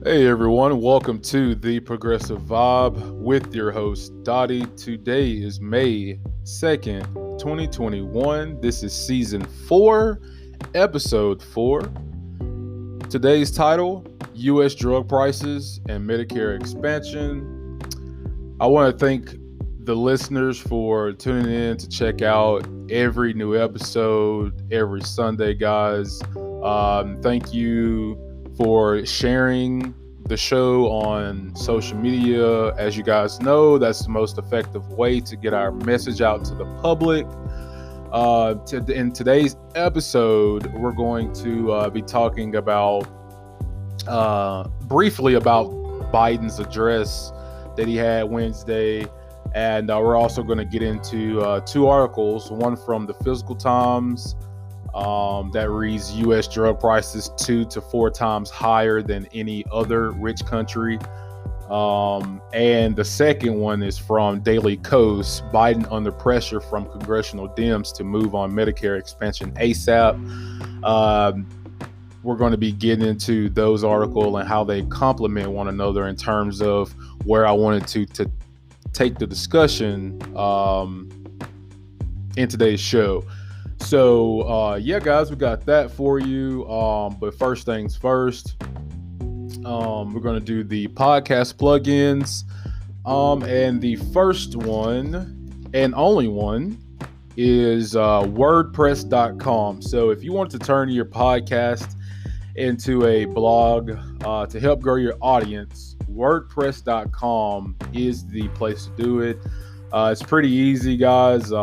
Hey everyone, welcome to the Progressive Vibe with your host Dottie. Today is May 2nd, 2021. This is season 4, episode 4. Today's title, U.S. drug prices and Medicare expansion. I want to thank the listeners for tuning in to check out every new episode every Sunday, guys. Thank you for sharing the show on social media. As you guys know, that's the most effective way to get our message out to the public. In today's episode, we're going to be talking about briefly about Biden's address that he had Wednesday. And we're also going to get into two articles, one from the Fiscal Times that reads U.S. drug prices 2 to 4 times higher than any other rich country. And the second one is from Daily Kos, Biden under pressure from Congressional Dems to move on Medicare expansion ASAP. We're going to be getting into those articles and how they complement one another in terms of where I wanted to take the discussion in today's show. So, yeah, guys, we got that for you. But first things first, we're going to do the podcast plugins. And the first one and only one is WordPress.com. So if you want to turn your podcast into a blog to help grow your audience, WordPress.com is the place to do it. It's pretty easy, guys.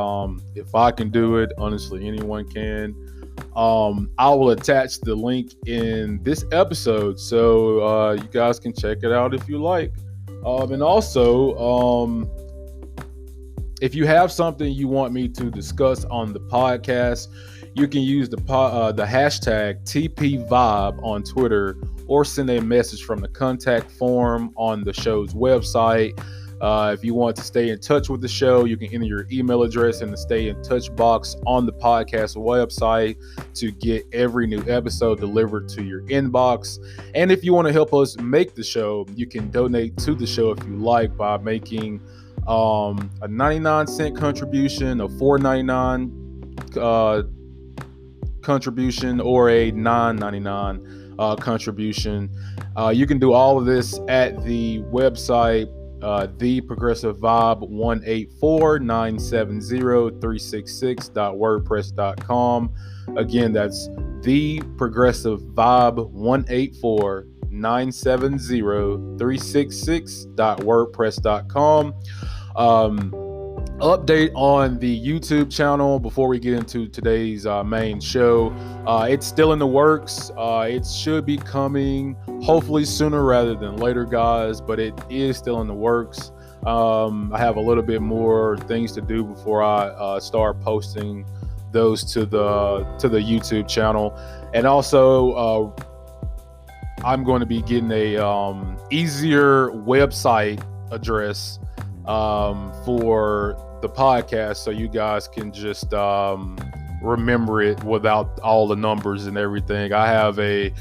If I can do it, honestly, anyone can. I will attach the link in this episode so you guys can check it out if you like. And also, if you have something you want me to discuss on the podcast, you can use the hashtag TPVibe on Twitter or send a message from the contact form on the show's website. If you want to stay in touch with the show, you can enter your email address in the stay in touch box on the podcast website to get every new episode delivered to your inbox. And if you want to help us make the show, you can donate to the show if you like by making a 99-cent contribution, a $4.99 contribution, or a $9.99 contribution. You can do all of this at the website The Progressive Vibe 184-970-366.wordpress.com. Again, that's The Progressive Vibe 184-970-366.wordpress.com. Update on the YouTube channel before we get into today's main show. It's still in the works. It should be coming hopefully sooner rather than later, guys, but it is still in the works. I have a little bit more things to do before I start posting those to the YouTube channel. And also, I'm going to be getting a easier website address for the podcast, so you guys can just remember it without all the numbers and everything. I have a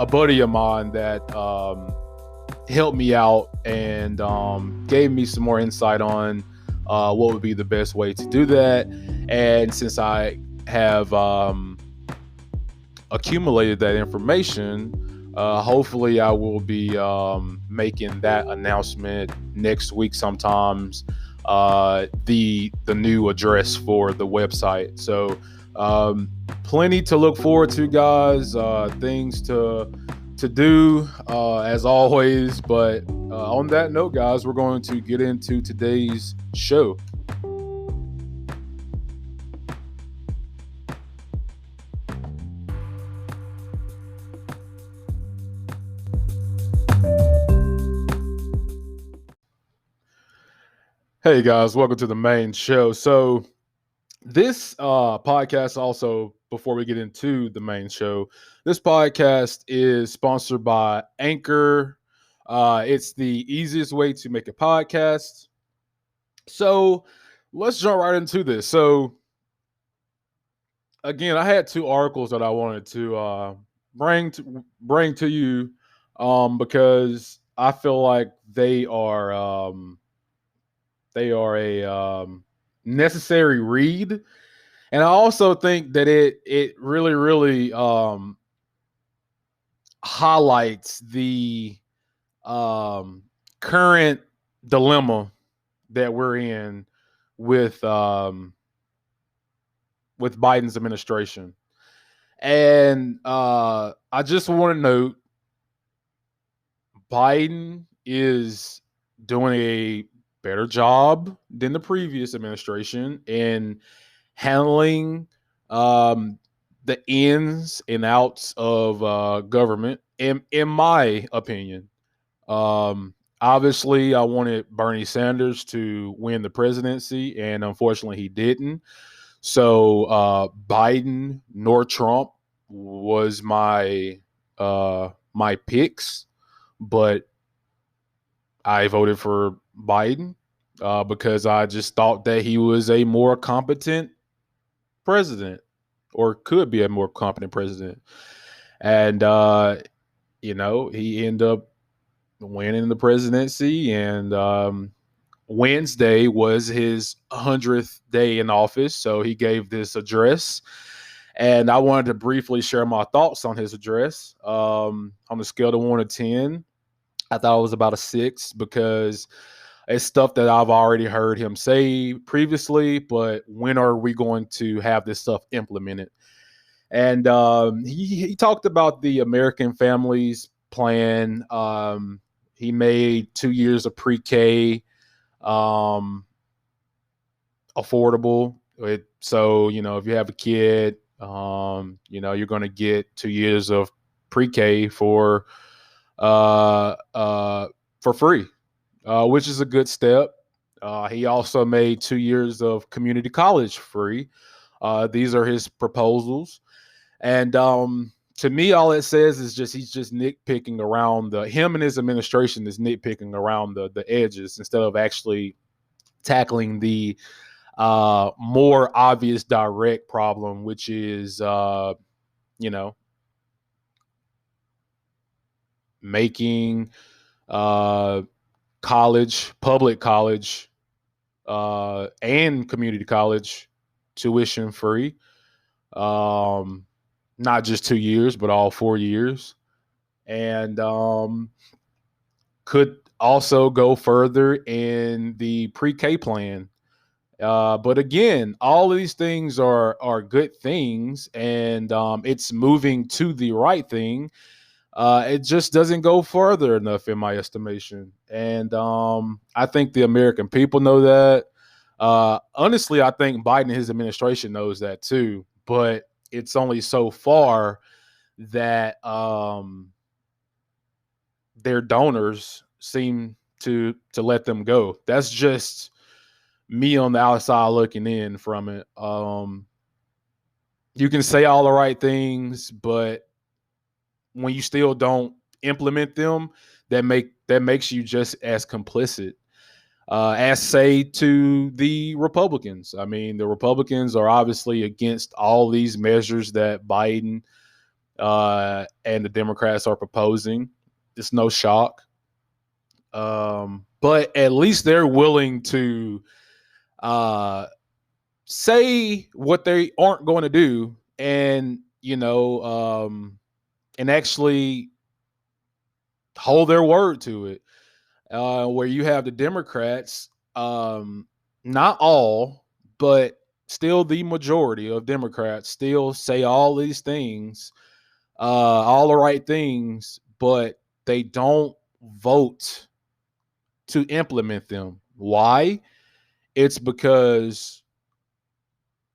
buddy of mine that helped me out and gave me some more insight on what would be the best way to do that. And since I have accumulated that information, hopefully I will be making that announcement next week sometimes, the new address for the website. So plenty to look forward to, guys, things to do as always. But on that note, guys, we're going to get into today's show. Hey guys, welcome to the main show. So this podcast also, before we get into the main show, this podcast is sponsored by Anchor. It's the easiest way to make a podcast. So let's jump right into this. So again, I had two articles that I wanted to bring to you because I feel like they are a necessary read, and I also think that it really highlights the um, current dilemma that we're in with um, with Biden's administration. And I just want to note Biden is doing a better job than the previous administration in handling um, the ins and outs of government, in my opinion. Obviously, I wanted Bernie Sanders to win the presidency, and unfortunately, he didn't. So Biden nor Trump was my picks, but I voted for Biden because I just thought that he was a more competent president, or could be a more competent president. And he ended up winning the presidency, and Wednesday was his 100th day in office, so he gave this address. And I wanted to briefly share my thoughts on his address. On a scale of 1 to 10, I thought it was about a 6 because it's stuff that I've already heard him say previously, but when are we going to have this stuff implemented? And he talked about the American Families Plan. He made 2 years of pre-K affordable. So, if you have a kid, you're going to get 2 years of pre-K uh, uh, for free, which is a good step. He also made 2 years of community college free. These are his proposals. And to me, all it says is he's just nitpicking around him and his administration is nitpicking around the edges instead of actually tackling the more obvious direct problem, which is making public college, and community college tuition free. Not just 2 years, but all 4 years. And could also go further in the pre-K plan. But again, all of these things are good things, and it's moving to the right thing. It just doesn't go further enough, in my estimation. And I think the American people know that. Honestly, I think Biden and his administration knows that too. But it's only so far that their donors seem to let them go. That's just me on the outside looking in from it. You can say all the right things, but when you still don't implement them, that makes you just as complicit as, say, to the Republicans. I mean, the Republicans are obviously against all these measures that Biden and the Democrats are proposing. It's no shock. But at least they're willing to say what they aren't going to do, and and actually hold their word to it. Where you have the Democrats, not all, but still the majority of Democrats still say all these things, all the right things, but they don't vote to implement them. Why? It's because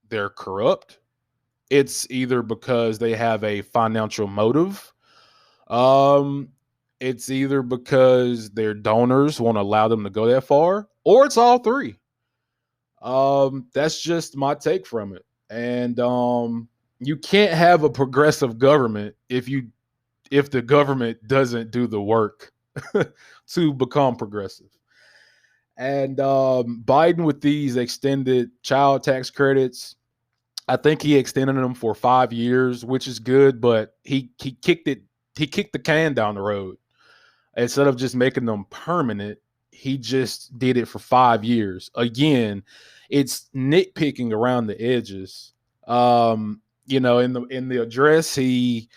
they're corrupt. It's either because they have a financial motive. Um, it's either because their donors won't allow them to go that far, or it's all three. That's just my take from it. And you can't have a progressive government if the government doesn't do the work to become progressive. And Biden, with these extended child tax credits, I think he extended them for 5 years, which is good, but he kicked the can down the road. Instead of just making them permanent, he just did it for 5 years. Again, it's nitpicking around the edges. In the address, he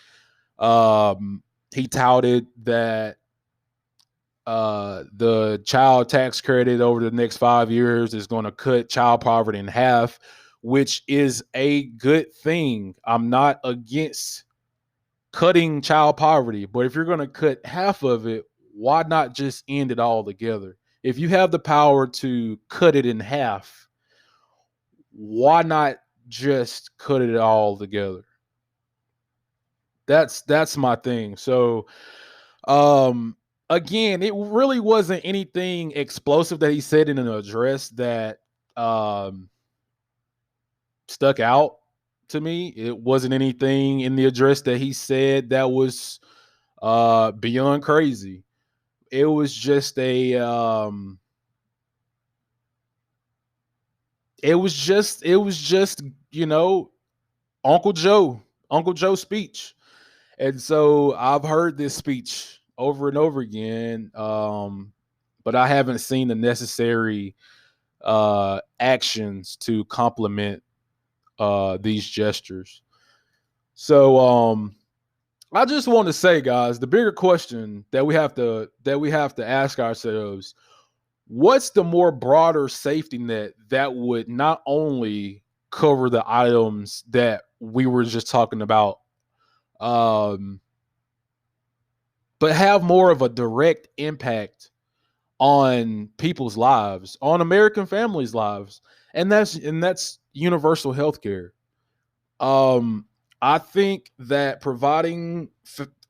touted that the child tax credit over the next 5 years is going to cut child poverty in half, which is a good thing. I'm not against cutting child poverty, but if you're going to cut half of it, why not just end it all together? If you have the power to cut it in half, why not just cut it all together? That's my thing. So, again, it really wasn't anything explosive that he said in an address that um stuck out to me. It wasn't anything in the address that he said that was beyond crazy. It was just a Uncle Joe, Uncle Joe speech. And so I've heard this speech over and over again, but I haven't seen the necessary actions to complement these gestures. So I just want to say, guys, the bigger question that we have to ask ourselves: what's the more broader safety net that would not only cover the items that we were just talking about, um, but have more of a direct impact on people's lives, on American families' lives, and that's universal health care. Um, I think that providing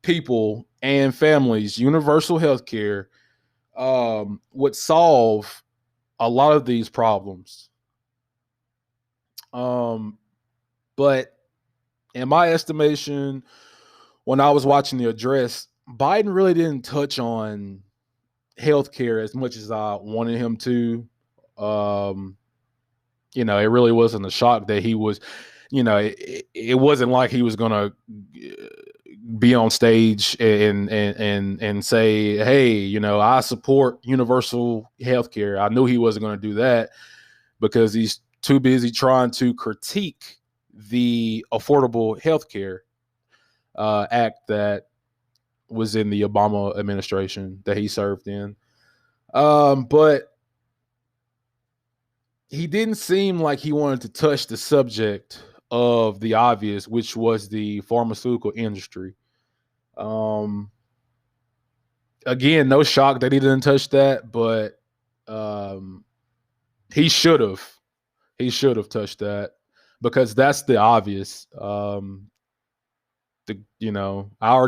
people and families universal health care would solve a lot of these problems. Um, but in my estimation, when I was watching the address, Biden really didn't touch on healthcare as much as I wanted him to. Um, it really wasn't a shock that he was, it wasn't like he was gonna be on stage and say, hey, I support universal healthcare. I knew he wasn't gonna do that because he's too busy trying to critique the Affordable Healthcare Act that was in the Obama administration that he served in. But he didn't seem like he wanted to touch the subject of the obvious, which was the pharmaceutical industry. Um, Again, no shock that he didn't touch that, but um, he should have. He should have touched that because that's the obvious. Our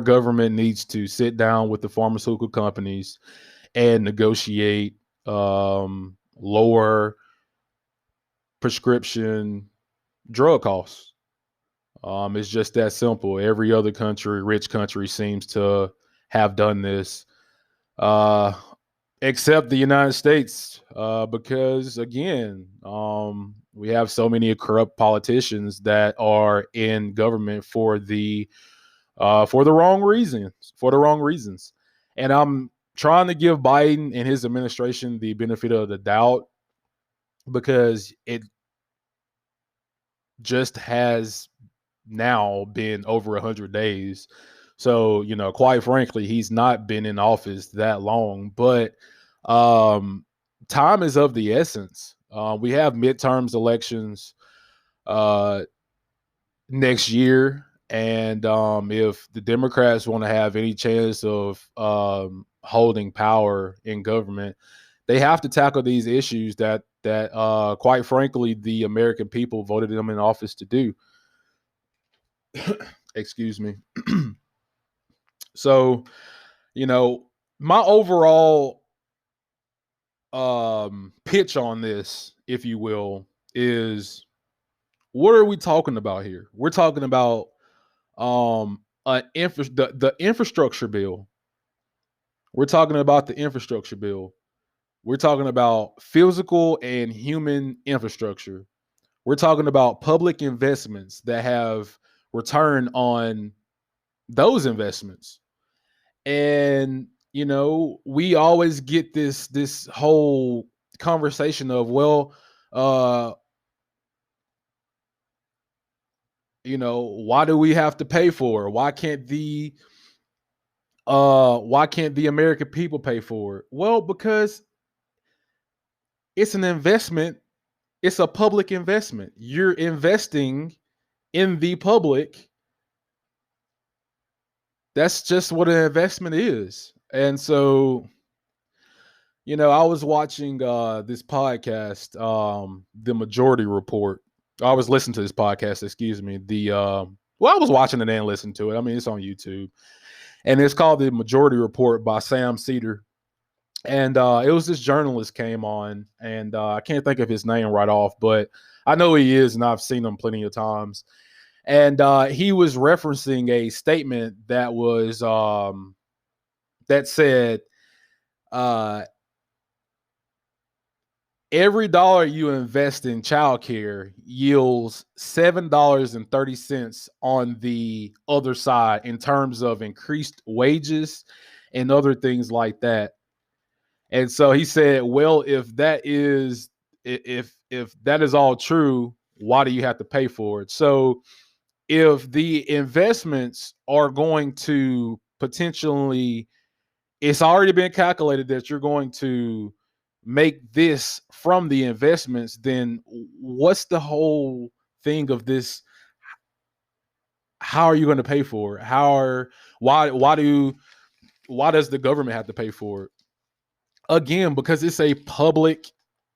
government needs to sit down with the pharmaceutical companies and negotiate lower prescription drug costs. It's just that simple. Every other country, rich country, seems to have done this, uh, except the United States, because again, we have so many corrupt politicians that are in government for the wrong reasons. For the wrong reasons, and I'm trying to give Biden and his administration the benefit of the doubt because it just has now been over 100 days. So, quite frankly, he's not been in office that long, but time is of the essence. We have midterms elections uh, next year. And if the Democrats want to have any chance of holding power in government, they have to tackle these issues that quite frankly, the American people voted them in office to do. Excuse me. So, my overall pitch on this, if you will, is what are we talking about here? We're talking about the infrastructure bill. We're talking about the infrastructure bill. We're talking about physical and human infrastructure. We're talking about public investments that have return on those investments. And we always get this whole conversation of, well, uh, why do we have to pay for it? Why can't the American people pay for it? Well, because it's an investment. It's a public investment. You're investing in the public. That's just what an investment is. And so, I was watching this podcast, The Majority Report. I was listening to this podcast, excuse me. I was watching it and listening to it. I mean, it's on YouTube. And it's called The Majority Report by Sam Cedar. And it was this journalist came on, and I can't think of his name right off, but I know he is, and I've seen him plenty of times. And he was referencing a statement that was that said, uh, every dollar you invest in childcare yields $7.30 on the other side in terms of increased wages and other things like that. And so he said, well, if that is all true, why do you have to pay for it? So if the investments are going to potentially, it's already been calculated that you're going to make this from the investments, then what's the whole thing of this? How are you going to pay for it? Why does the government have to pay for it? Again, because it's a public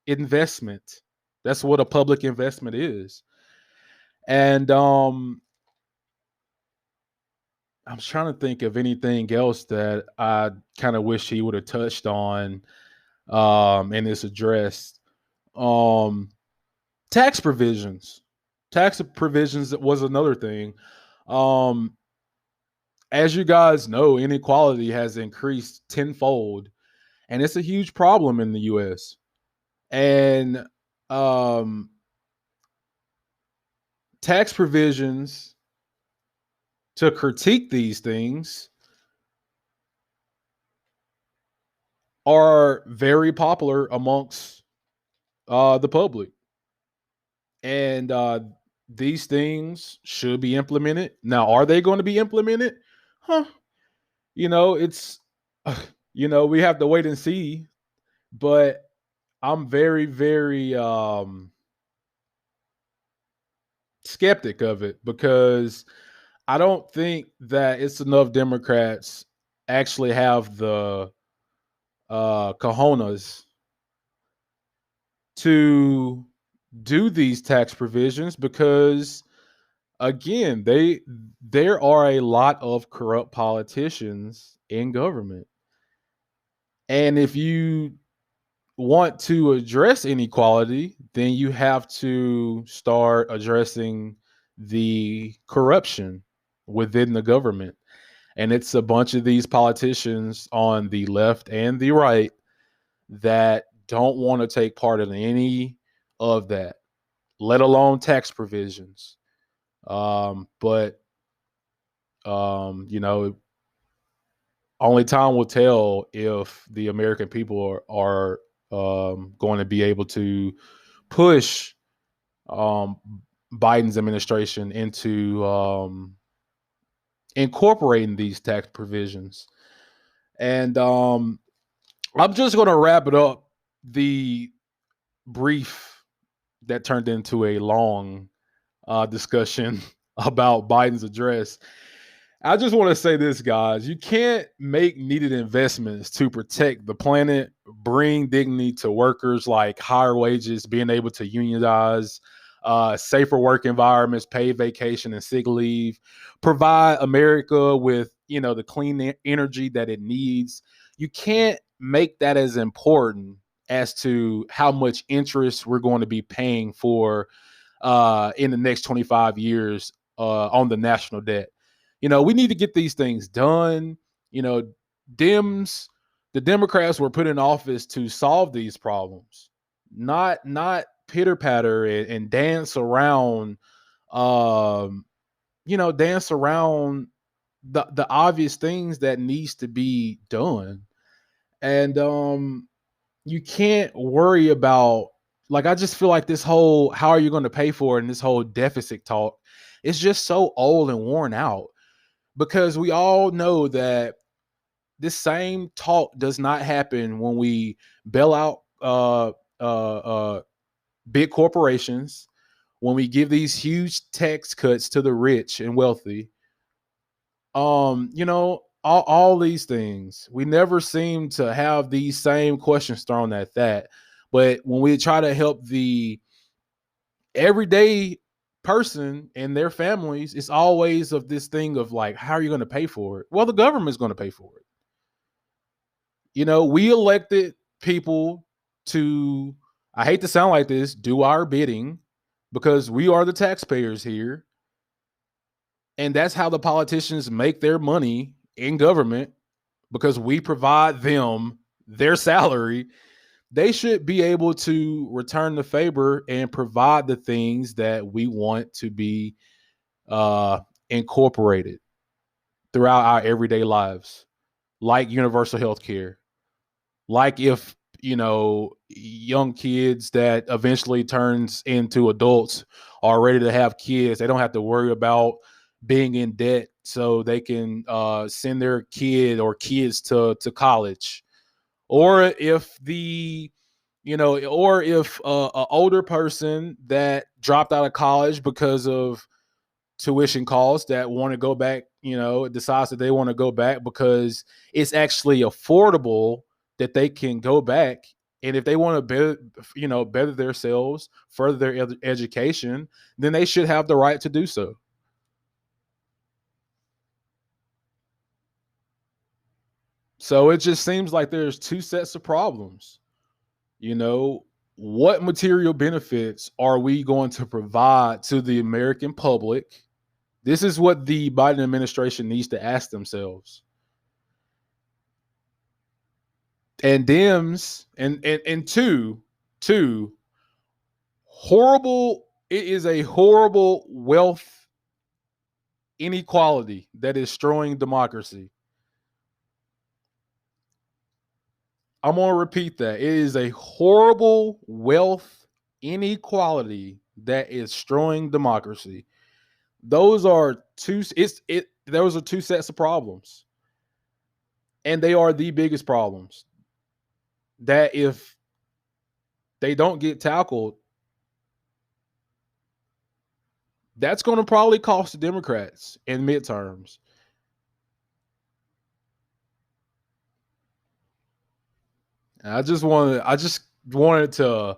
investment. That's what a public investment is. And I'm trying to think of anything else that I kind of wish he would have touched on in this address. Um, tax provisions. Tax provisions was another thing. Um, as you guys know, inequality has increased tenfold, and it's a huge problem in the U.S. And um, tax provisions to critique these things are very popular amongst the public. And these things should be implemented. Now, are they going to be implemented? Huh. It's, we have to wait and see. But I'm very, very skeptic of it because I don't think that it's enough Democrats actually have the cojones to do these tax provisions because again, there are a lot of corrupt politicians in government. And if you want to address inequality, then you have to start addressing the corruption within the government. And it's a bunch of these politicians on the left and the right that don't want to take part in any of that, let alone tax provisions. But only time will tell if the American people are going to be able to push Biden's administration into incorporating these tax provisions. And I'm just going to wrap it up. The brief that turned into a long discussion about Biden's address. I just want to say this, guys. You can't make needed investments to protect the planet, bring dignity to workers like higher wages, being able to unionize, safer work environments, paid vacation and sick leave, provide America with, the clean energy that it needs. You can't make that as important as to how much interest we're going to be paying for in the next 25 years on the national debt. We need to get these things done. Dems, the Democrats were put in office to solve these problems, not pitter patter and dance around, dance around the obvious things that needs to be done. And you can't worry about, like, I just feel like this whole how are you going to pay for it and this whole deficit talk is just so old and worn out, because we all know that this same talk does not happen when we bail out big corporations, when we give these huge tax cuts to the rich and wealthy. All these things, we never seem to have these same questions thrown at that. But when we try to help the everyday person and their families, it's always of this thing of like, how are you going to pay for it? Well, the government's going to pay for it. We elected people to, I hate to sound like this, do our bidding, because we are the taxpayers here. And that's how the politicians make their money in government, because we provide them their salary. They should be able to return the favor and provide the things that we want to be incorporated throughout our everyday lives, like universal health care. Like if, young kids that eventually turns into adults are ready to have kids, they don't have to worry about being in debt, so they can send their kid or kids to college. Or if a older person that dropped out of college because of tuition costs that want to go back, decides that they want to go back because it's actually affordable, that they can go back. And if they want to better themselves, further their education, then they should have the right to do so. So it just seems like there's two sets of problems. What material benefits are we going to provide to the American public? This is what the Biden administration needs to ask themselves. And Dems, and two, horrible, it is a horrible wealth inequality that is destroying democracy. I'm going to repeat that. It is a horrible wealth inequality that is destroying democracy. Those are those are two sets of problems. And they are the biggest problems that, if they don't get tackled, that's going to probably cost the Democrats in midterms. I just wanted to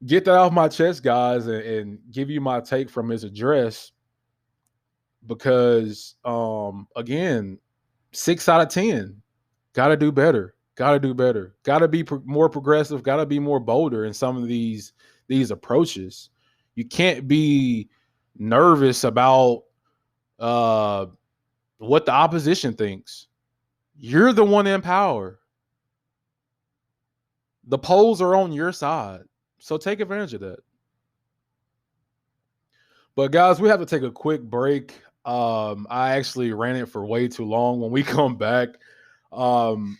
get that off my chest, guys, and give you my take from his address, because again, 6 out of 10, got to do better. Got to do better. Got to be more progressive. Got to be more bolder in some of these approaches. You can't be nervous about what the opposition thinks. You're the one in power. The polls are on your side, so take advantage of that. But guys, we have to take a quick break. I actually ran it for way too long. When we come back, I'm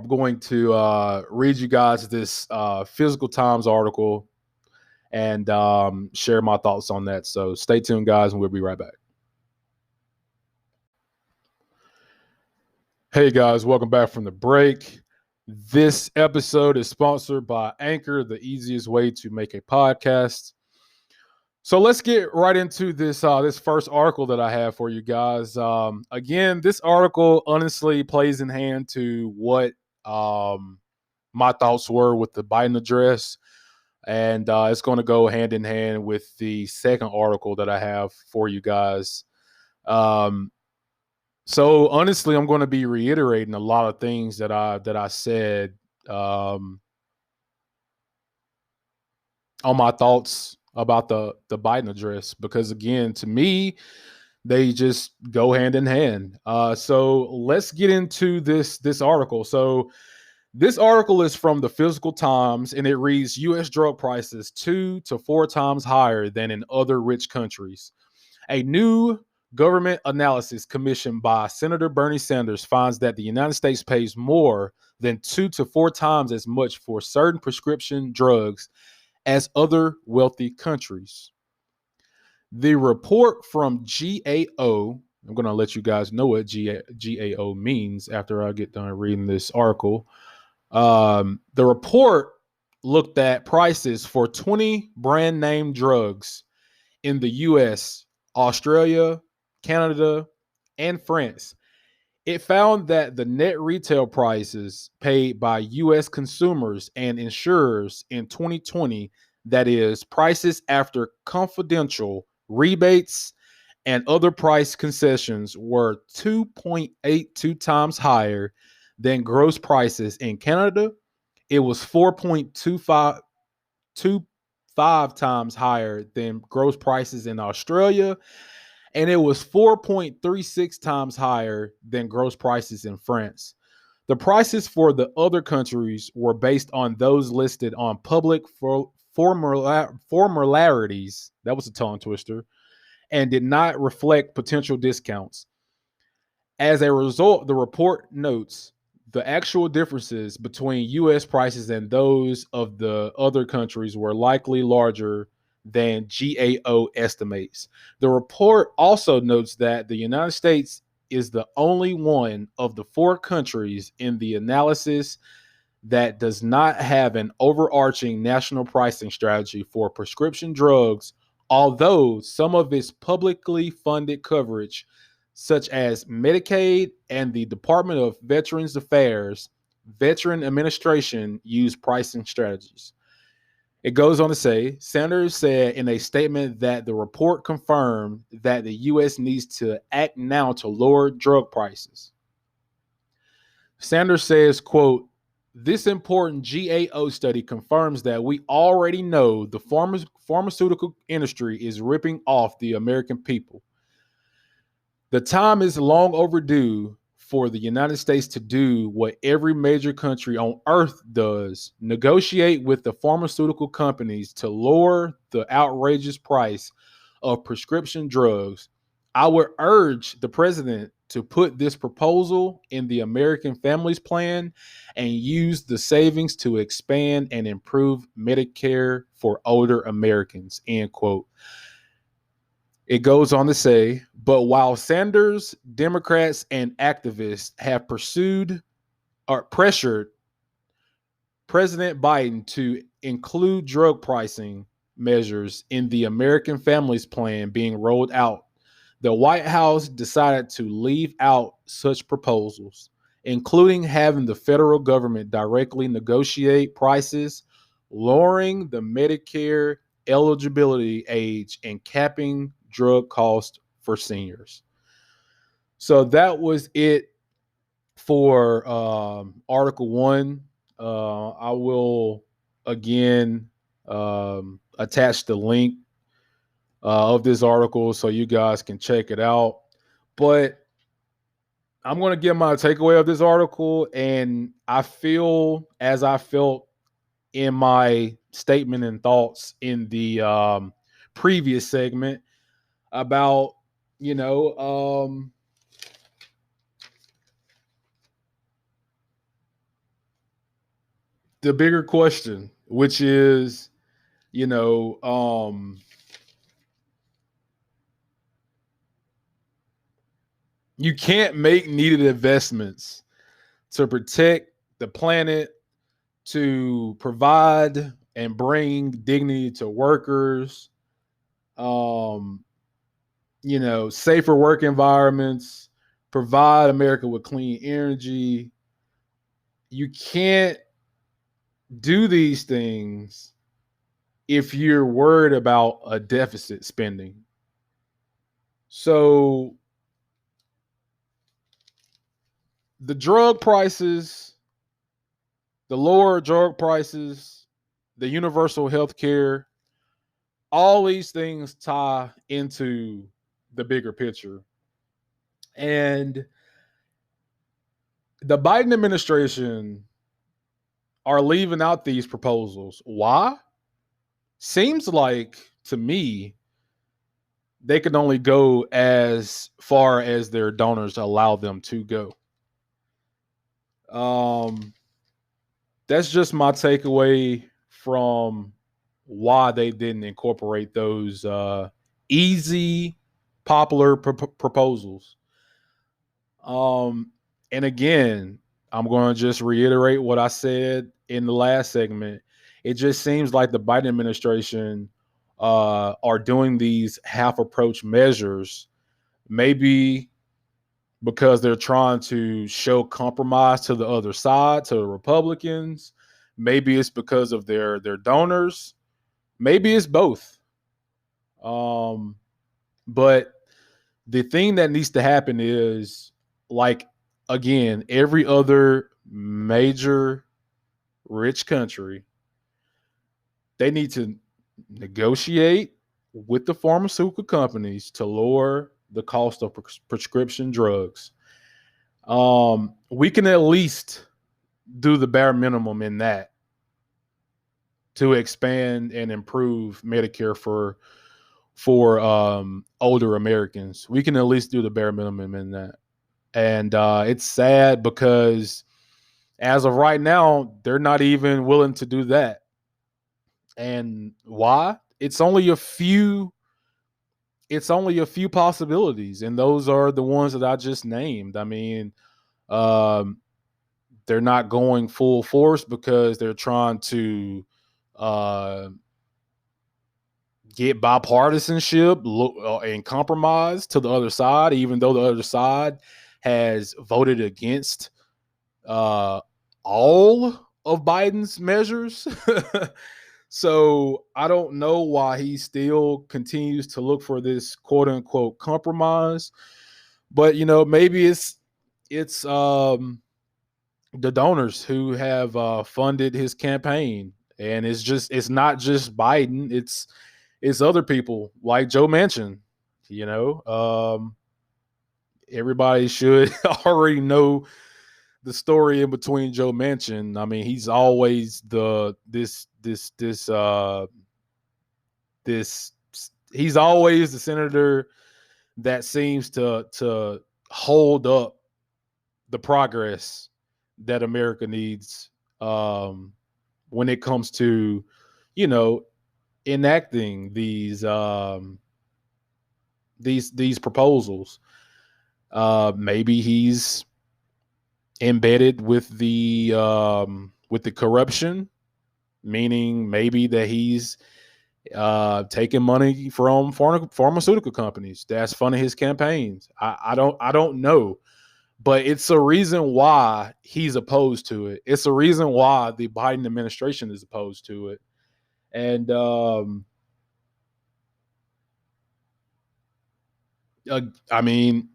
going to read you guys this Fiscal Times article and share my thoughts on that. So stay tuned, guys, and we'll be right back. Hey, guys, welcome back from the break. This episode is sponsored by Anchor, the easiest way to make a podcast. So let's get right into this first article that I have for you guys. Again, this article honestly plays in hand to what my thoughts were with the Biden address, and it's going to go hand in hand with the second article that I have for you guys. So honestly, I'm going to be reiterating a lot of things that I said on my thoughts about the Biden address, because again, to me, they just go hand in hand. So let's get into this article. So this article is from the Fiscal Times, and it reads: U.S. drug prices 2 to 4 times higher than in other rich countries. A new Government analysis commissioned by Senator Bernie Sanders finds that the United States pays more than 2 to 4 times as much for certain prescription drugs as other wealthy countries. The report from GAO, I'm going to let you guys know what GAO means after I get done reading this article. The report looked at prices for 20 brand name drugs in the US, Australia, Canada, and France. It found that the net retail prices paid by US consumers and insurers in 2020, that is, prices after confidential rebates and other price concessions, were 2.82 times higher than gross prices in Canada. It was 4.25 times higher than gross prices in Australia, and it was 4.36 times higher than gross prices in France. The prices for the other countries were based on those listed on public formularities. That was a tongue twister, and did not reflect potential discounts. As a result, the report notes the actual differences between US prices and those of the other countries were likely larger than GAO estimates. The report also notes that the United States is the only one of the 4 countries in the analysis that does not have an overarching national pricing strategy for prescription drugs, although some of its publicly funded coverage, such as Medicaid and the Department of Veterans Affairs, Veteran Administration, use pricing strategies. It goes on to say, Sanders said in a statement that the report confirmed that the U.S. needs to act now to lower drug prices. Sanders says, quote, this important GAO study confirms that we already know the pharmaceutical industry is ripping off the American people. The time is long overdue for the United States to do what every major country on earth does: negotiate with the pharmaceutical companies to lower the outrageous price of prescription drugs. I would urge the president to put this proposal in the American Families Plan and use the savings to expand and improve Medicare for older Americans, end quote. It goes on to say, but while Sanders, Democrats, and activists have pursued or pressured President Biden to include drug pricing measures in the American Families Plan being rolled out, the White House decided to leave out such proposals, including having the federal government directly negotiate prices, lowering the Medicare eligibility age, and capping drug costs for seniors. So that was it for Article 1. I will again attach the link of this article so you guys can check it out. But I'm going to give my takeaway of this article, and I feel as I felt in my statement and thoughts in the previous segment about, the bigger question, which is, you know, you can't make needed investments to protect the planet, to provide and bring dignity to workers, safer work environments, provide America with clean energy. You can't do these things if you're worried about a deficit spending. So the drug prices, the lower drug prices, the universal health care, all these things tie into the bigger picture. And the Biden administration are leaving out these proposals. Why? Seems like to me they can only go as far as their donors allow them to go. Um, that's just my takeaway from why they didn't incorporate those easy, popular proposals. Um, and again, I'm going to just reiterate what I said in the last segment. It just seems like the Biden administration are doing these half approach measures, maybe because they're trying to show compromise to the other side, to the Republicans. Maybe it's because of their donors. Maybe it's both. Um, but the thing that needs to happen is, like, again, every other major rich country, they need to negotiate with the pharmaceutical companies to lower the cost of prescription drugs. We can at least do the bare minimum in that to expand and improve Medicare for older Americans. We can at least do the bare minimum in that. And it's sad because as of right now, they're not even willing to do that. And why? It's only a few possibilities, and those are the ones that I just named. I mean, um, they're not going full force because they're trying to uh, get bipartisanship and compromise to the other side, even though the other side has voted against uh, all of Biden's measures. So I don't know why he still continues to look for this quote unquote compromise. But maybe it's the donors who have funded his campaign, and it's not just Biden. It's other people like Joe Manchin. You know, everybody should already know the story in between Joe Manchin. I mean, he's always this he's always the senator that seems to hold up the progress that America needs when it comes to you know enacting these proposals. Maybe he's embedded with the corruption, meaning maybe that he's taking money from pharmaceutical companies that's funding his campaigns. I don't know, but it's a reason why he's opposed to it. It's a reason why the Biden administration is opposed to it. And I mean,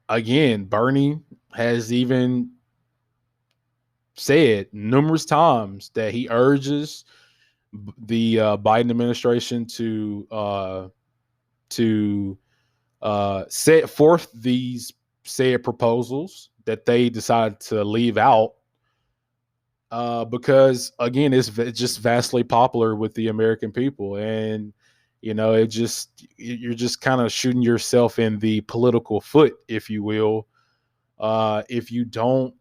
again, Bernie has even said numerous times that he urges the Biden administration to set forth these said proposals that they decided to leave out because again, it's just vastly popular with the American people, and you're just kind of shooting yourself in the political foot, if you will, if you don't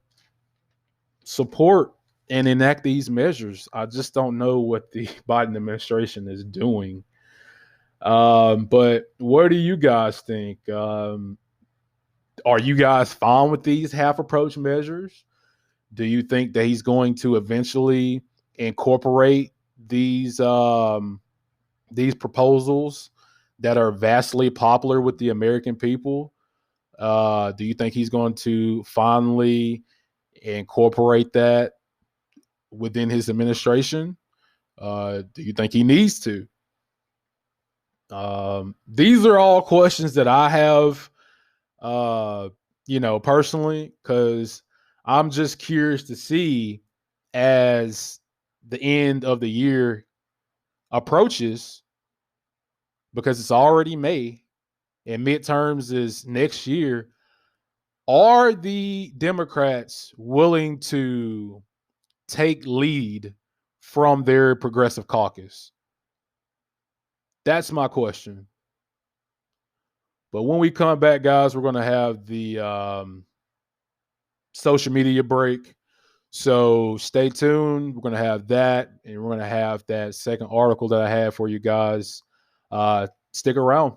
support and enact these measures. I just don't know what the Biden administration is doing. But what do you guys think? Are you guys fine with these half approach measures? Do you think that he's going to eventually incorporate these proposals that are vastly popular with the American people? Do you think he's going to finally incorporate that within his administration? Do you think he needs to? These are all questions that I have, personally, because I'm just curious to see as the end of the year approaches, because it's already May and midterms is next year. Are the Democrats willing to take lead from their progressive caucus? That's my question. But when we come back, guys, we're going to have the social media break. So stay tuned. We're going to have that, and we're going to have that second article that I have for you guys. Stick around.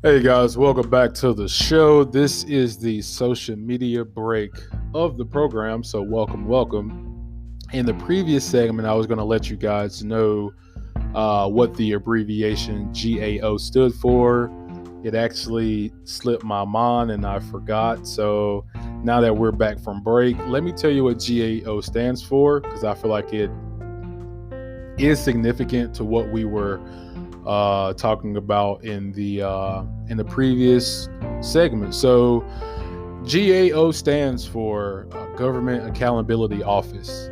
Hey guys, welcome back to the show. This is the social media break of the program, so welcome. In the previous segment, I was going to let you guys know what the abbreviation GAO stood for. It actually slipped my mind and I forgot. So now that we're back from break, let me tell you what GAO stands for, because I feel like it is significant to what we were talking about in the previous segment. So GAO stands for Government Accountability Office.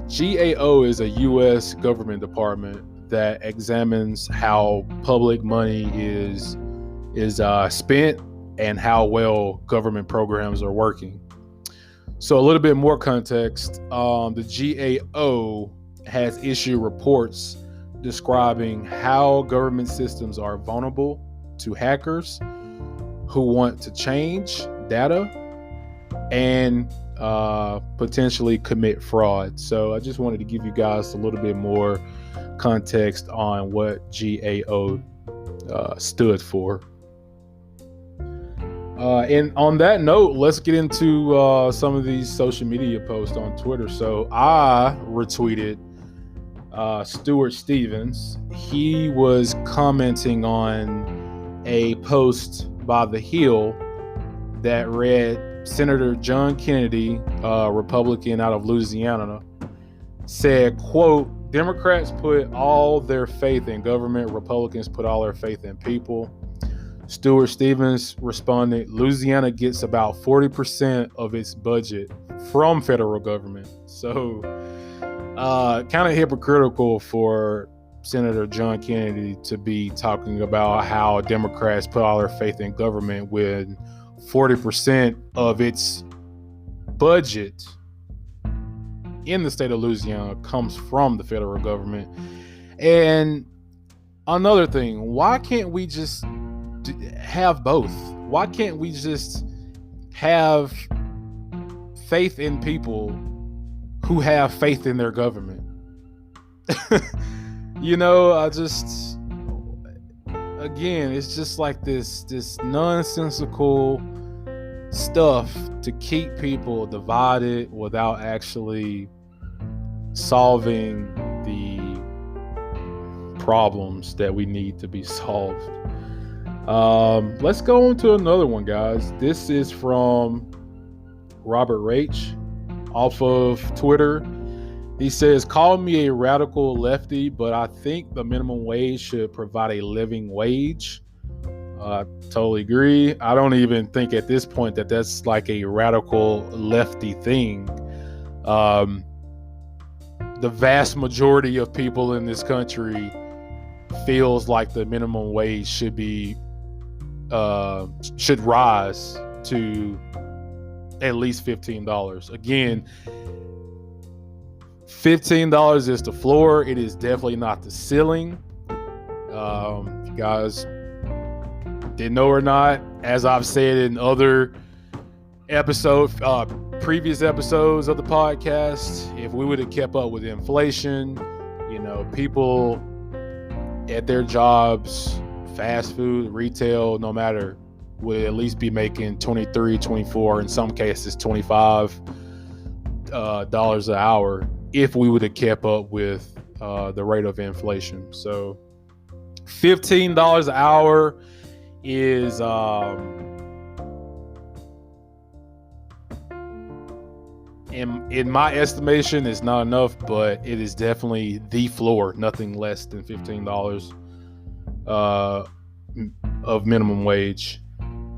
GAO is a U.S. government department that examines how public money is spent and how well government programs are working. So a little bit more context. The GAO has issued reports describing how government systems are vulnerable to hackers who want to change data and potentially commit fraud. So I just wanted to give you guys a little bit more context on what GAO stood for. And on that note, let's get into some of these social media posts on Twitter. So I retweeted Stuart Stevens. He was commenting on a post by The Hill that read, Senator John Kennedy, Republican out of Louisiana, said, quote, Democrats put all their faith in government, Republicans put all their faith in people. Stuart Stevens responded, Louisiana gets about 40% of its budget from federal government. So kind of hypocritical for Senator John Kennedy to be talking about how Democrats put all their faith in government when 40% of its budget in the state of Louisiana comes from the federal government. And another thing, why can't we just have both? Why can't we just have faith in people who have faith in their government? Again, it's just like this nonsensical stuff to keep people divided without actually solving the problems that we need to be solved. Let's go on to another one, guys. This is from Robert Rach off of Twitter. He says, call me a radical lefty, but I think the minimum wage should provide a living wage. Totally agree. I don't even think at this point that that's like a radical lefty thing. The vast majority of people in this country feels like the minimum wage should rise to at least $15. Again, $15 is the floor. It is definitely not the ceiling. If you guys didn't know or not, as I've said in other previous episodes of the podcast, if we would have kept up with inflation, people at their jobs, fast food, retail, no matter, would at least be making $23, $24, in some cases $25 dollars an hour if we would have kept up with the rate of inflation. So $15 an hour is in my estimation is not enough, but it is definitely the floor. Nothing less than $15 of minimum wage.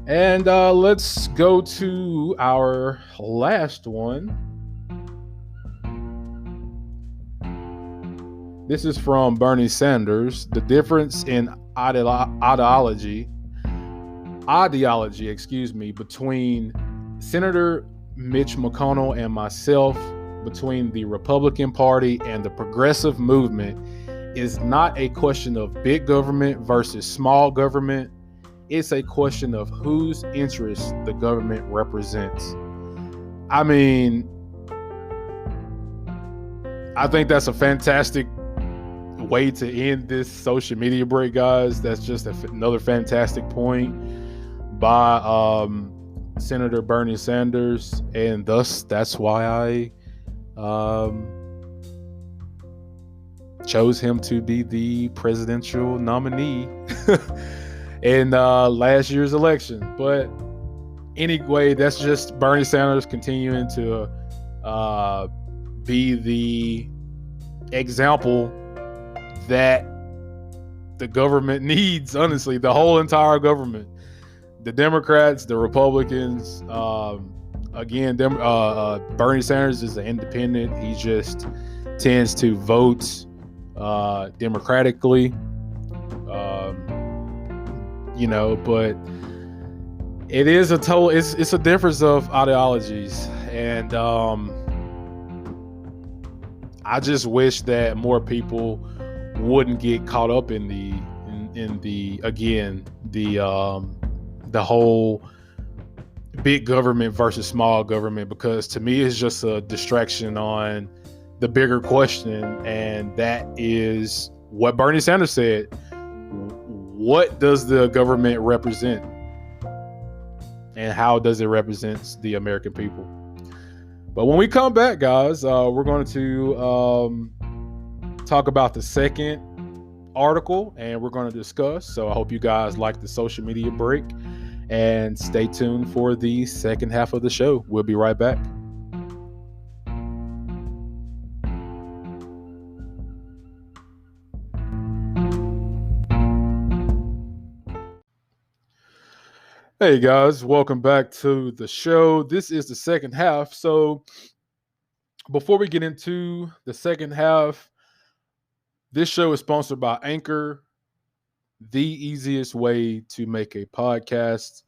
And let's go to our last one. This is from Bernie Sanders. The difference in ideology, between Senator Mitch McConnell and myself between the Republican Party and the progressive movement is not a question of big government versus small government. It's a question of whose interests the government represents. I mean, I think that's a fantastic way to end this social media break, guys. That's just another fantastic point by Senator Bernie Sanders, and thus that's why I chose him to be the presidential nominee in last year's election. But anyway, that's just Bernie Sanders continuing to be the example that the government needs. Honestly, the whole entire government, the Democrats, the Republicans. Again, Bernie Sanders is an independent. He just tends to vote democratically, but it is it's a difference of ideologies, and I just wish that more people wouldn't get caught up in the whole big government versus small government, because to me it's just a distraction on the bigger question, and that is what Bernie Sanders said. What does the government represent, and how does it represent the American people? But when we come back, guys, we're going to talk about the second article, and we're going to discuss. So I hope you guys like the social media break, and stay tuned for the second half of the show. We'll be right back. Hey guys, welcome back to the show. This is the second half. So before we get into the second half, this show is sponsored by Anchor, the easiest way to make a podcast.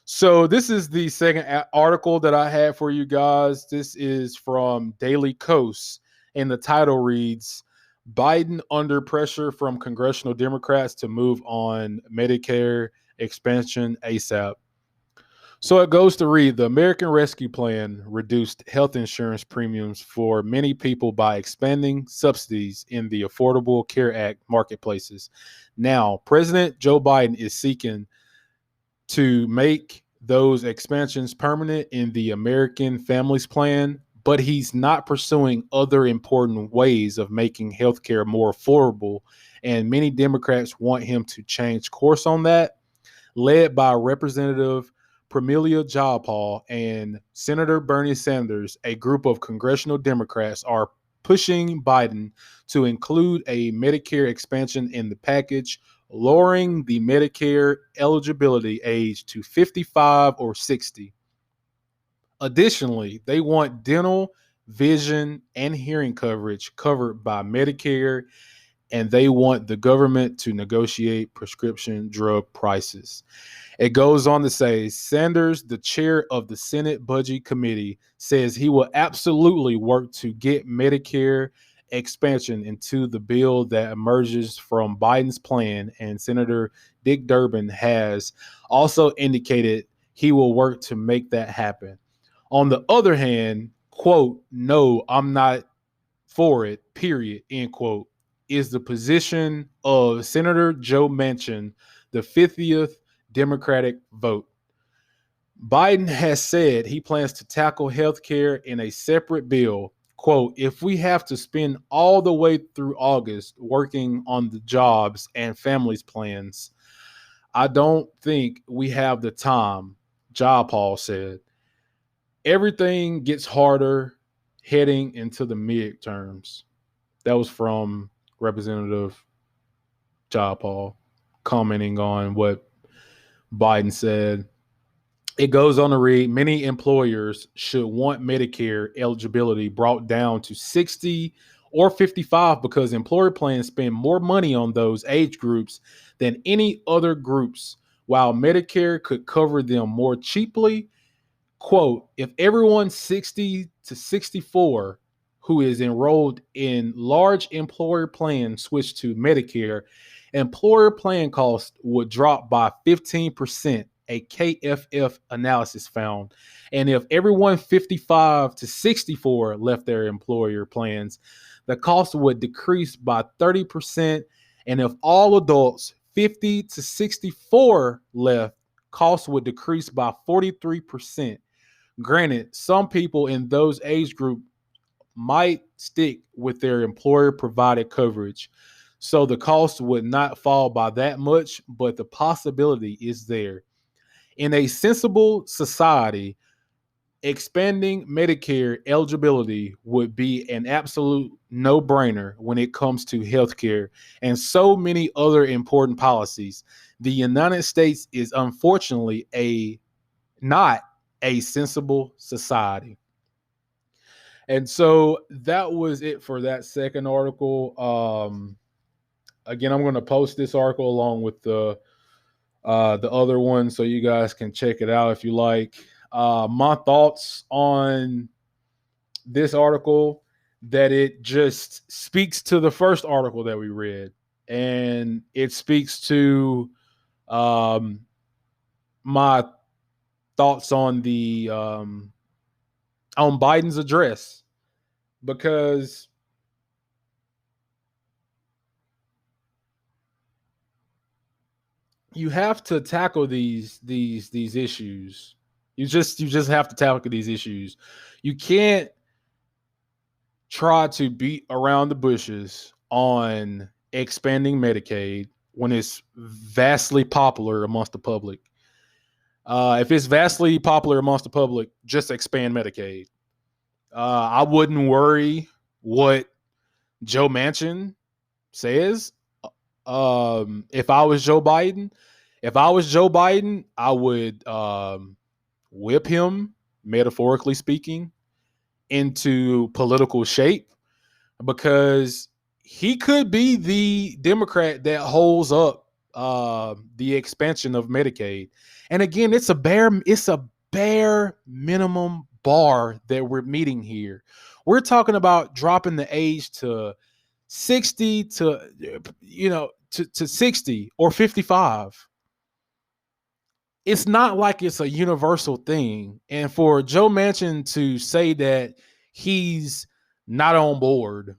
So this is the second article that I had for you guys. This is from Daily Kos, and the title reads, Biden under pressure from congressional Democrats to move on Medicare expansion ASAP. So it goes to read, the American Rescue Plan reduced health insurance premiums for many people by expanding subsidies in the Affordable Care Act marketplaces. Now, President Joe Biden is seeking to make those expansions permanent in the American Families Plan, but he's not pursuing other important ways of making healthcare more affordable, and many Democrats want him to change course on that. Led by Representative Pramila Jayapal and Senator Bernie Sanders, a group of congressional Democrats are pushing Biden to include a Medicare expansion in the package, lowering the Medicare eligibility age to 55 or 60. Additionally, they want dental, vision, and hearing coverage covered by Medicare, and they want the government to negotiate prescription drug prices. It goes on to say, Sanders, the chair of the Senate Budget Committee, says he will absolutely work to get Medicare expansion into the bill that emerges from Biden's plan, and Senator Dick Durbin has also indicated he will work to make that happen. On the other hand, quote, no, I'm not for it, period, end quote, is the position of Senator Joe Manchin, the 50th Democratic vote. Biden has said he plans to tackle health care in a separate bill. Quote, if we have to spend all the way through August working on the jobs and families plans, I don't think we have the time, Jayapal said. Everything gets harder heading into the midterms. That was from Representative Jayapal commenting on what Biden said. It goes on to read, many employers should want Medicare eligibility brought down to 60 or 55 because employer plans spend more money on those age groups than any other groups, while Medicare could cover them more cheaply. Quote, if everyone 60 to 64 who is enrolled in large employer plans switch to Medicare, employer plan costs would drop by 15%, a KFF analysis found. And if everyone 55 to 64 left their employer plans, the cost would decrease by 30%. And if all adults 50 to 64 left, costs would decrease by 43%. Granted, some people in those age group might stick with their employer provided coverage, so the cost would not fall by that much, but the possibility is there. In a sensible society, expanding Medicare eligibility would be an absolute no-brainer when it comes to healthcare and so many other important policies. The United States is unfortunately not a sensible society. And so that was it for that second article. Again, I'm going to post this article along with the other one so you guys can check it out if you like. My thoughts on this article, that it just speaks to the first article that we read, and it speaks to my thoughts on the on Biden's address, because you have to tackle these issues. You just have to tackle these issues. You can't try to beat around the bushes on expanding Medicaid when it's vastly popular amongst the public. If it's vastly popular amongst the public, just expand Medicaid. I wouldn't worry what Joe Manchin says. If I was Joe Biden, I would whip him, metaphorically speaking, into political shape, because he could be the Democrat that holds up the expansion of Medicaid. And again, it's a bare minimum bar that we're meeting here. We're talking about dropping the age to 60 to 60 or 55. It's not like it's a universal thing. And for Joe Manchin to say that he's not on board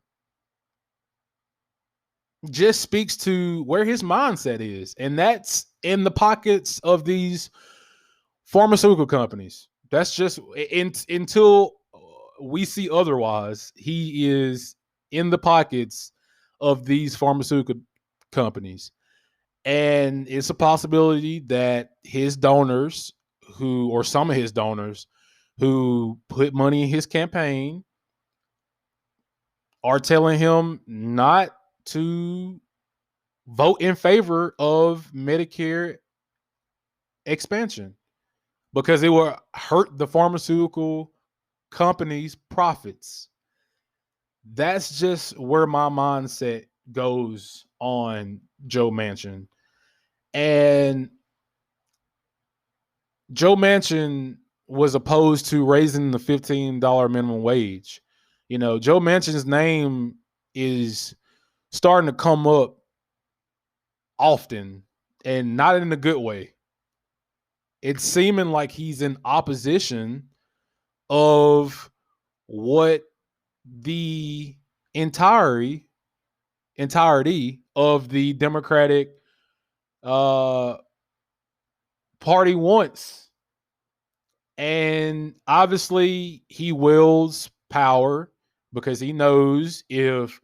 just speaks to where his mindset is. And that's in the pockets of these pharmaceutical companies. That's just until we see otherwise, he is in the pockets of these pharmaceutical companies. And it's a possibility that his donors, or some of his donors who put money in his campaign, are telling him not to vote in favor of Medicare expansion because it will hurt the pharmaceutical companies' profits. That's just where my mindset goes on Joe Manchin. And Joe Manchin was opposed to raising the $15 minimum wage. You know, Joe Manchin's name is starting to come up often, and not in a good way. It's seeming like he's in opposition of what the entirety of the Democratic uh, Party wants. And obviously he wields power because he knows if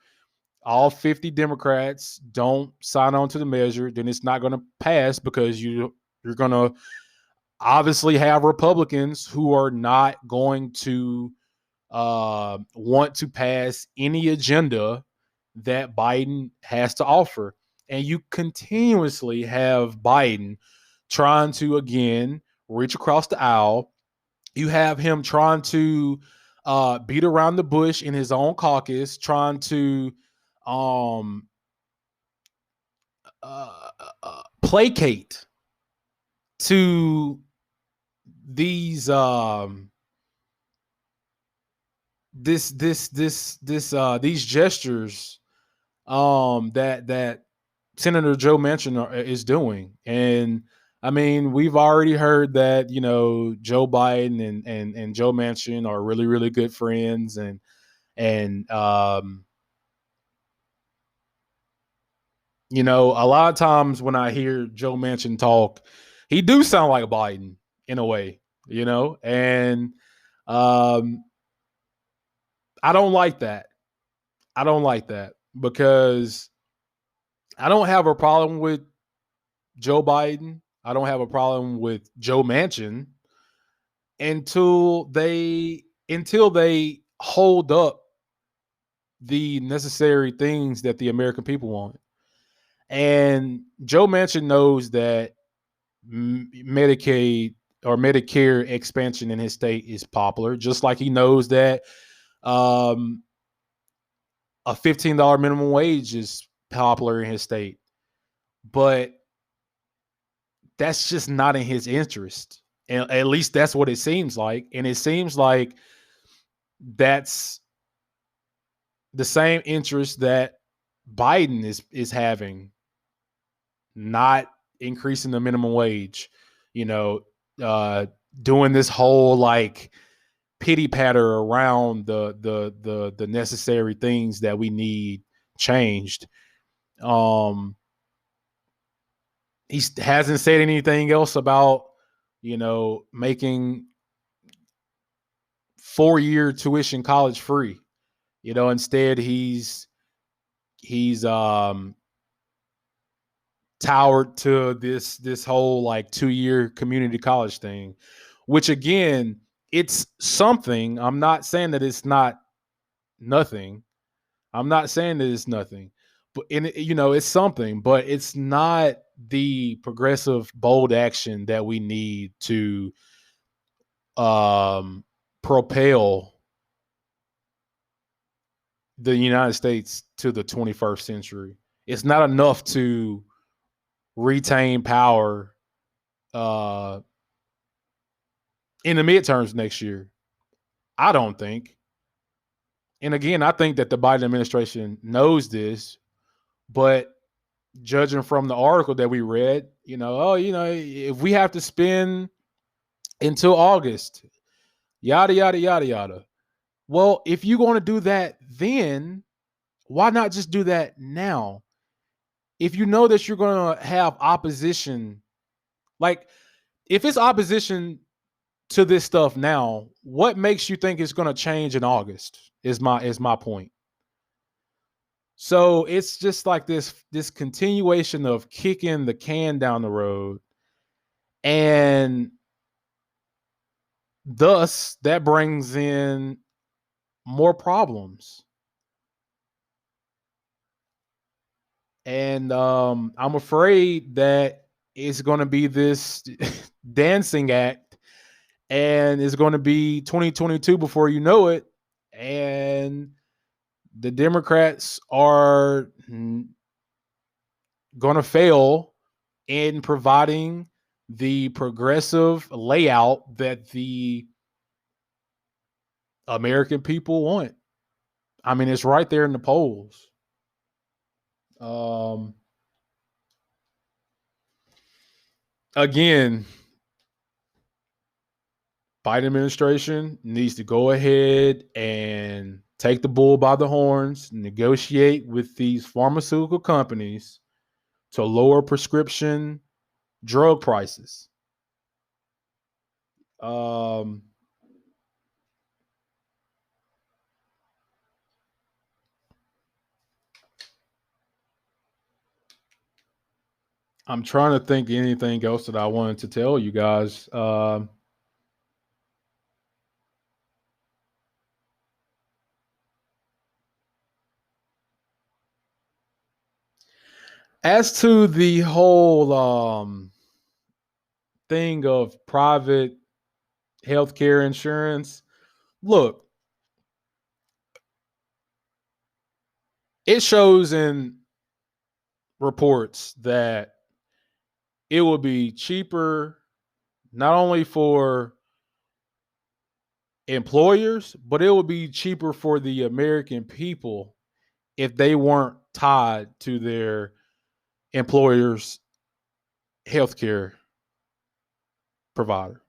all 50 Democrats don't sign on to the measure, then it's not going to pass, because you're going to obviously have Republicans who are not going to want to pass any agenda that Biden has to offer. And you continuously have Biden trying to, again, reach across the aisle. You have him trying to beat around the bush in his own caucus, trying to placate to these these gestures that Senator Joe Manchin is doing. And I mean, we've already heard that, Joe Biden and Joe Manchin are really, really good friends. And a lot of times when I hear Joe Manchin talk, he do sound like Biden in a way, and um, I don't like that. I don't like that because I don't have a problem with Joe Biden. I don't have a problem with Joe Manchin until they hold up the necessary things that the American people want. And Joe Manchin knows that Medicaid or Medicare expansion in his state is popular, just like he knows that um, a $15 minimum wage is popular in his state. But that's just not in his interest. And at least that's what it seems like. And it seems like that's the same interest that Biden is having, not increasing the minimum wage, you know, uh, doing this whole like pity patter around the necessary things that we need changed. Um, he hasn't said anything else about making 4-year tuition college free. Instead he's towered to this whole like 2-year community college thing, which again, it's something. I'm not saying that it's not nothing. I'm not saying that it's nothing, but it's something, but it's not the progressive bold action that we need to propel the United States to the 21st century. It's not enough to retain power uh, in the midterms next year. I don't think. And again, I think that the Biden administration knows this, but judging from the article that we read, if we have to spend until August, yada, yada, yada, yada. Well, if you're going to do that, then why not just do that now? If you know that you're going to have opposition, like if it's opposition to this stuff now, what makes you think it's going to change in August? Is my point. So it's just like this continuation of kicking the can down the road, and thus that brings in more problems. And I'm afraid that it's going to be this dancing act, and it's going to be 2022 before you know it. And the Democrats are going to fail in providing the progressive layout that the American people want. I mean, it's right there in the polls. Um, Again, Biden administration needs to go ahead and take the bull by the horns, negotiate with these pharmaceutical companies to lower prescription drug prices. Um, I'm trying to think of anything else that I wanted to tell you guys. As to the whole thing of private healthcare insurance, look, it shows in reports that it will be cheaper not only for employers, but it would be cheaper for the American people if they weren't tied to their employer's healthcare provider.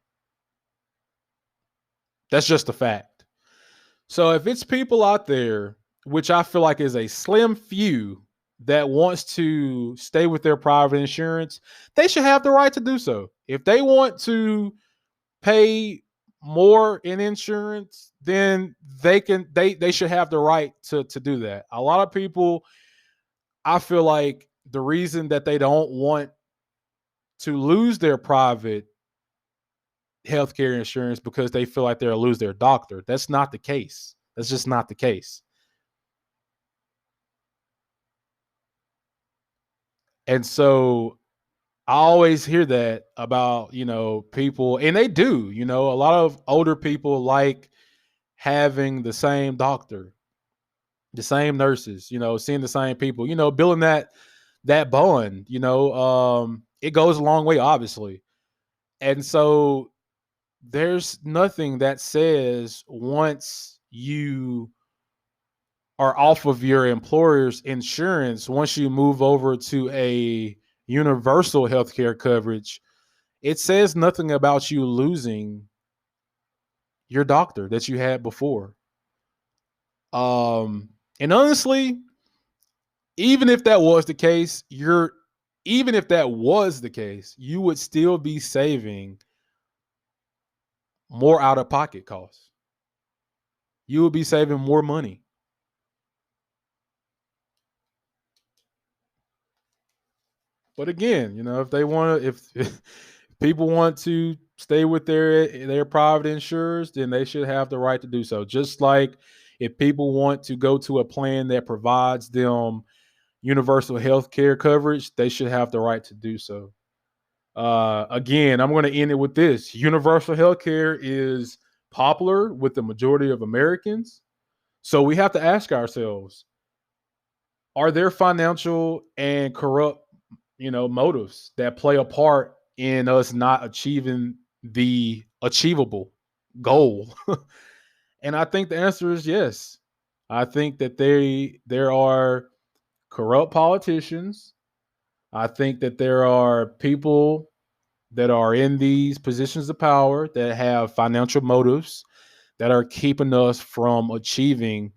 That's just a fact. So if it's people out there, which I feel like is a slim few that wants to stay with their private insurance, they should have the right to do so. If they want to pay more in insurance, then they should have the right to do that. A lot of people, I feel like the reason that they don't want to lose their private healthcare insurance because they feel like they'll lose their doctor. That's not the case. That's just not the case. And so I always hear that about, people, and they do, a lot of older people like having the same doctor, the same nurses, seeing the same people, building that bond, it goes a long way, obviously. And so there's nothing that says once you are off of your employer's insurance, once you move over to a universal healthcare coverage, it says nothing about you losing your doctor that you had before. And honestly, even if that was the case, you would still be saving more out of pocket costs. You would be saving more money. But again, if people want to stay with their private insurers, then they should have the right to do so. Just like if people want to go to a plan that provides them universal health care coverage, they should have the right to do so. Again, I'm going to end it with this. Universal health care is popular with the majority of Americans. So we have to ask ourselves, are there financial and corrupt, motives that play a part in us not achieving the achievable goal? And I think the answer is yes. I think that there are corrupt politicians. I think that there are people that are in these positions of power that have financial motives that are keeping us from achieving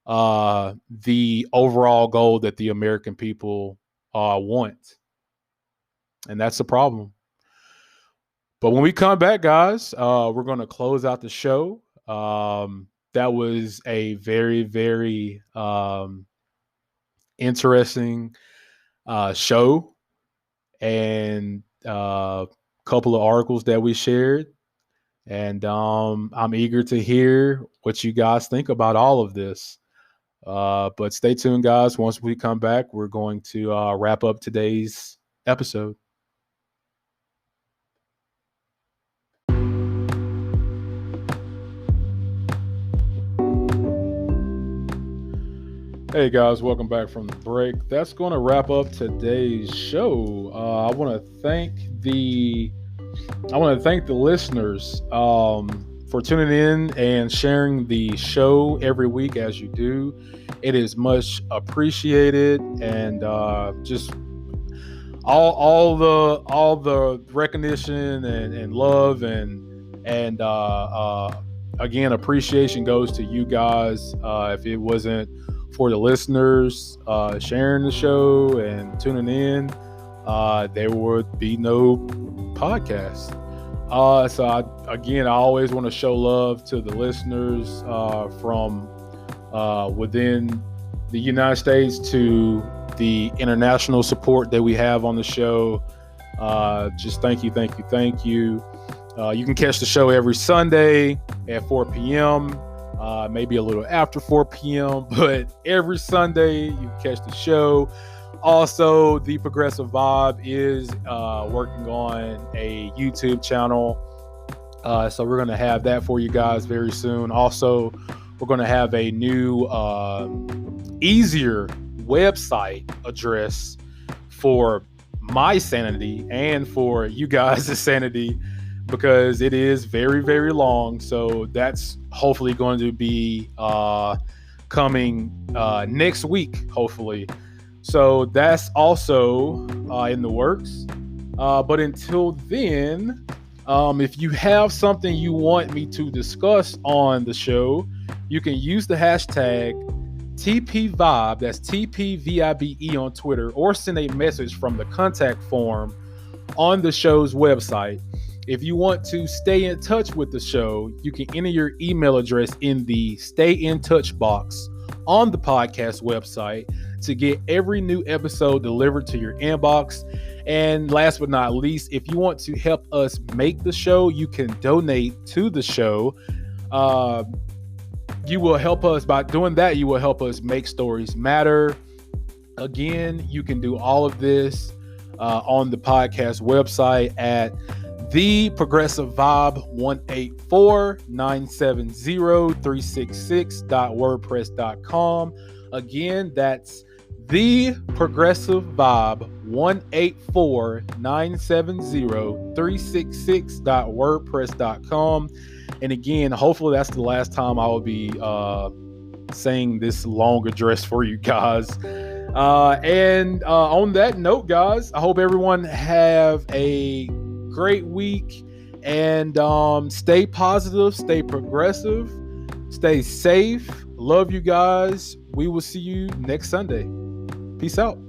the overall goal that the American people want. And that's the problem. But when we come back, guys, we're going to close out the show. That was a very, very interesting show, and a couple of articles that we shared. And I'm eager to hear what you guys think about all of this. But stay tuned, guys. Once we come back, we're going to wrap up today's episode. Hey guys, welcome back from the break. That's going to wrap up today's show. I want to thank the listeners for tuning in and sharing the show every week as you do. It is much appreciated, and just all the recognition and love and again, appreciation goes to you guys. If it wasn't for the listeners sharing the show and tuning in, there would be no podcast. So I always want to show love to the listeners from within the United States to the international support that we have on the show. Just thank you. You can catch the show every Sunday at 4 p.m., maybe a little after 4 p.m., but every Sunday you can catch the show. Also, the Progressive Vibe is working on a YouTube channel. So we're going to have that for you guys very soon. Also, we're going to have a new, easier website address for my sanity and for you guys' sanity because it is very, very long. So that's hopefully going to be coming next week, hopefully. So that's also in the works. But until then, if you have something you want me to discuss on the show, you can use the hashtag TPVibe, that's TPVIBE on Twitter, or send a message from the contact form on the show's website. If you want to stay in touch with the show, you can enter your email address in the Stay in Touch box on the podcast website to get every new episode delivered to your inbox. And last but not least, if you want to help us make the show, you can donate to the show. You will help us by doing that. You will help us make stories matter. Again, you can do all of this on the podcast website at theprogressivevibe1849703666.wordpress.com. Again, that's theprogressivevibe1849703666.wordpress.com. And again, hopefully that's the last time I will be saying this long address for you guys. And on that note, guys, I hope everyone have a great week, and stay positive, stay progressive, stay safe. Love you guys. We will see you next Sunday. Peace out.